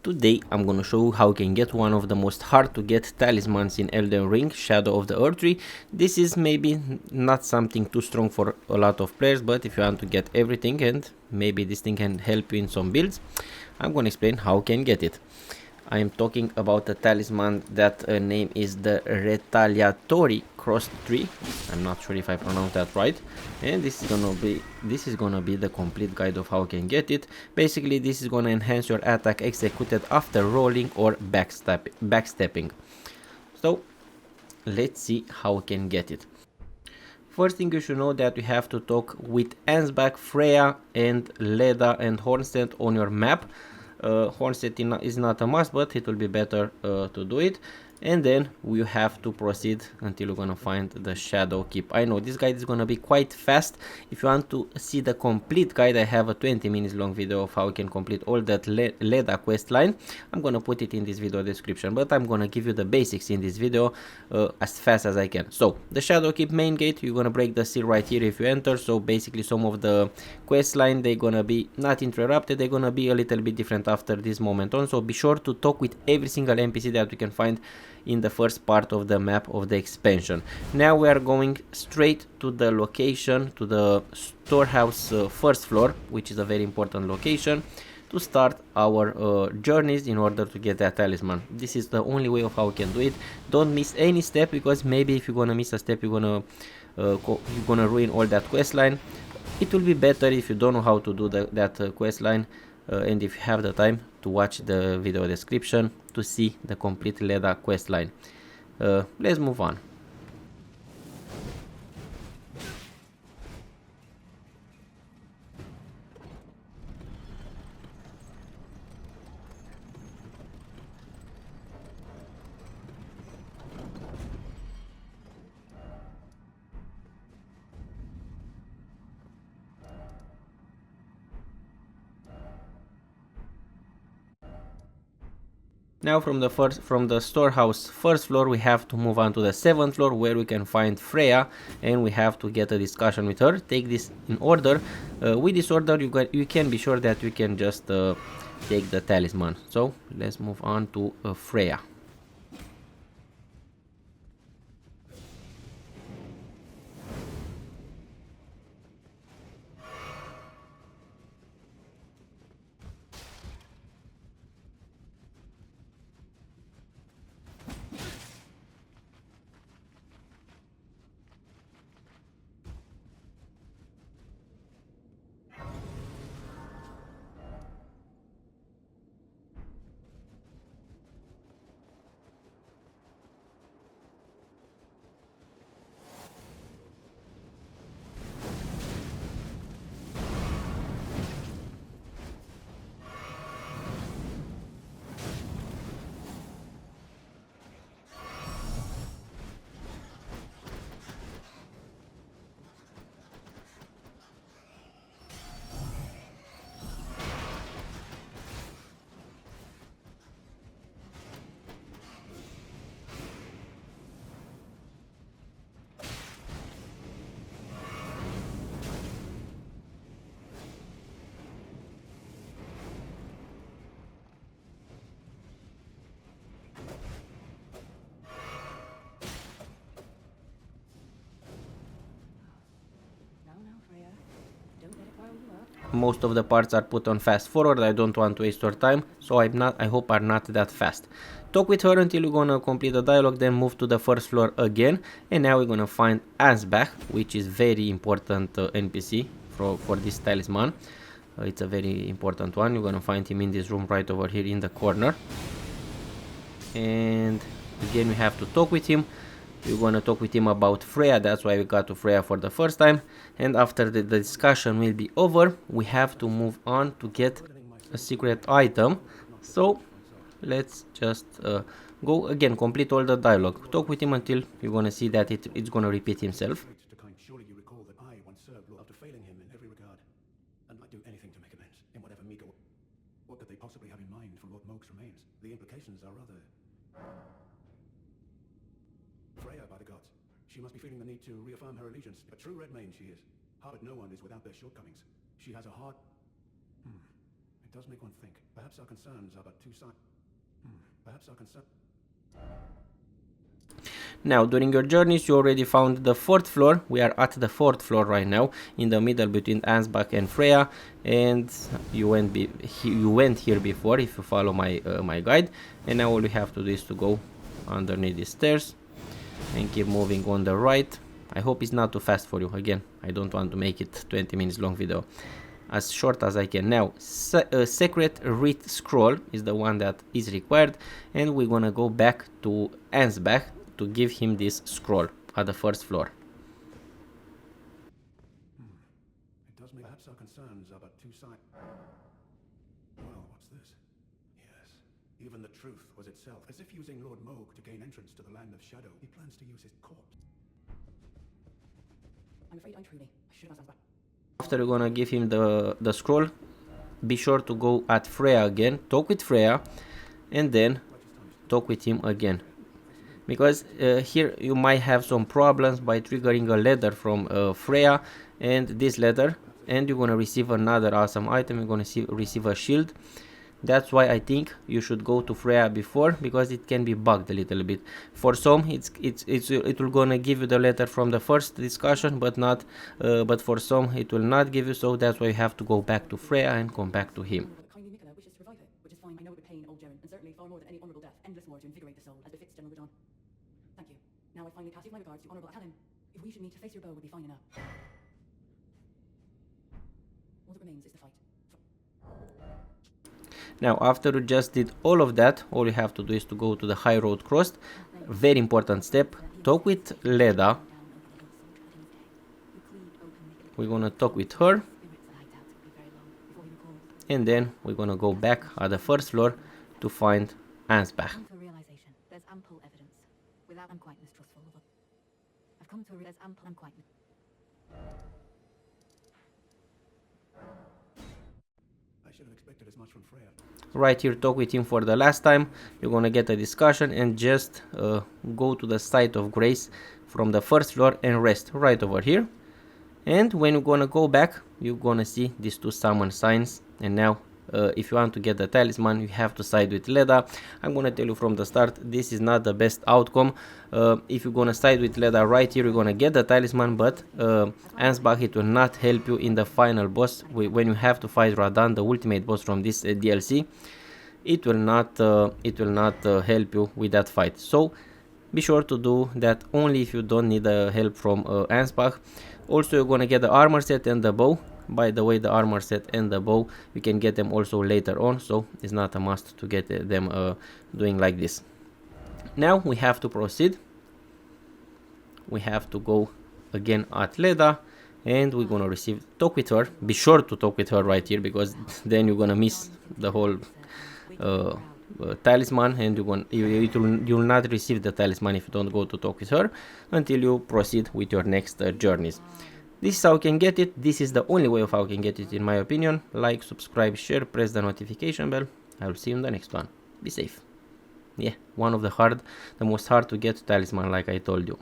Today I'm gonna show you how you can get one of the most hard to get talismans in Elden Ring, Shadow of the Erdtree. This is maybe not something too strong for a lot of players, but if you want to get everything and maybe this thing can help you in some builds, I'm gonna explain how you can get it. I am talking about a talisman that name is the Retaliatory cross tree. I'm not sure if I pronounced that right. And this is gonna be the complete guide of how you can get it. Basically, this is gonna enhance your attack executed after rolling or backstepping. So let's see how you can get it. First thing you should know that you have to talk with Ansbach, Freya, and Leda and Hornstead on your map. Hornstead is not a must, but it will be better to do it. And then we have to proceed until you're gonna find the Shadow Keep. I know this guide is gonna be quite fast. If you want to see the complete guide, I have a 20 minutes long video of how you can complete all that Leda quest line. I'm gonna put it in this video description, but I'm gonna give you the basics in this video as fast as I can. So the Shadow Keep main gate, you're gonna break the seal right here if you enter. So basically some of the quest line, they're gonna be not interrupted, they're gonna be a little bit different after this moment on. So be sure to talk with every single NPC that you can find in the first part of the map of the expansion. Now we are going straight to the location, to the storehouse first floor, which is a very important location to start our journeys in order to get that talisman. This is the only way of how we can do it. Don't miss any step, because maybe if you're gonna miss a step, you're gonna ruin all that quest line. It will be better if you don't know how to do that quest line, and if you have the time to watch the video description to see the complete Leda quest line. Let's move on. Now from the storehouse first floor, we have to move on to the 7th floor, where we can find Freya, and we have to get a discussion with her. Take this in order. With this order, you can be sure that you can just take the talisman. So let's move on to Freya. Most of the parts are put on fast forward. I don't want to waste your time, so I hope are not that fast. Talk with her until you're gonna complete the dialogue, then move to the first floor again, and now we're gonna find Ansbach, which is very important NPC for this talisman. It's a very important one. You're gonna find him in this room right over here in the corner, and again we have to talk with him. We're gonna talk with him about Freya, that's why we got to Freya for the first time. And after the discussion will be over, we have to move on to get a secret item. So let's just go again, complete all the dialogue. Talk with him until you're gonna see that it's gonna repeat himself. Surely you recall that I once served Lord after failing him in every regard, and I'd do anything to make amends in whatever meager. What could they possibly have in mind for Lord Moog's remains? The implications are rather... Freya, by the gods. She must be feeling the need to reaffirm her allegiance. A true red mage she is. But no one is without their shortcomings. She has a heart... does make one think. Perhaps our concerns are but two sides. Perhaps our concerns. Now, during your journeys, you already found the 4th floor. We are at the 4th floor right now, in the middle between Ansbach and Freya, and you went here before if you follow my my guide. And now all you have to do is to go underneath the stairs and keep moving on the right. I hope it's not too fast for you. Again, I don't want to make it 20 minutes long video, as short as I can. Now, secret read scroll is the one that is required, and we're gonna go back to Ansbach to give him this scroll at the 1st floor. It does make. Perhaps our concerns are but two sides. Well, what's this? Yes, even the truth was itself. As if using Lord Moog to gain entrance to the land of shadow, he plans to use his corpse. I'm afraid I'm truly. I should have asked back. After you're gonna give him the scroll, be sure to go at Freya again, talk with Freya, and then talk with him again. Because here you might have some problems by triggering a letter from Freya, and this letter, and you're gonna receive another awesome item. You're gonna receive a shield. That's why I think you should go to Freya before, because it can be bugged a little bit. For some, it will gonna give you the letter from the first discussion, but not. But for some, it will not give you. So that's why you have to go back to Freya and come back to him. Kindly Nicola wishes to revive it, which is fine. I know it would pain old Jaren, and certainly far more than any honourable death. Endless more to invigorate the soul, as befits General Radon. Thank you. Now I finally pass you my regards to honourable. Tell him, if we should meet to face your bow, would be fine enough. All that remains is the fight. Now, after you just did all of that, all you have to do is to go to the high road crossed. Very important step. Talk with Leda. We're gonna talk with her, and then we're gonna go back at the 1st floor to find Ansbach. I've come to a realization. There's ample evidence. Without, I'm quite mistrustful of it. I've come to a there's ample. I'm quite. I should have expected as much from Freya. Right here, talk with him for the last time. You're gonna get a discussion, and just go to the site of grace from the 1st floor and rest right over here. And when you're gonna go back, you're gonna see these 2 summon signs. And now if you want to get the talisman, you have to side with Leda. I'm gonna tell you from the start, this is not the best outcome. If you're gonna side with Leda right here, you're gonna get the talisman, but Ansbach, it will not help you in the final boss. When you have to fight Radahn, the ultimate boss from this DLC, it will not help you with that fight. So be sure to do that only if you don't need help from Ansbach. Also, you're gonna get the armor set and the bow. By the way, the armor set and the bow, you can get them also later on, so it's not a must to get them doing like this. Now we have to proceed. We have to go again at Leda, and we're gonna talk with her. Be sure to talk with her right here, because then you're gonna miss the whole talisman, and you'll not receive the talisman if you don't go to talk with her until you proceed with your next journeys. This is how you can get it. This is the only way of how you can get it, in my opinion. Like, subscribe, share, press the notification bell. I will see you in the next one. Be safe. Yeah, one of the most hard to get talisman, like I told you.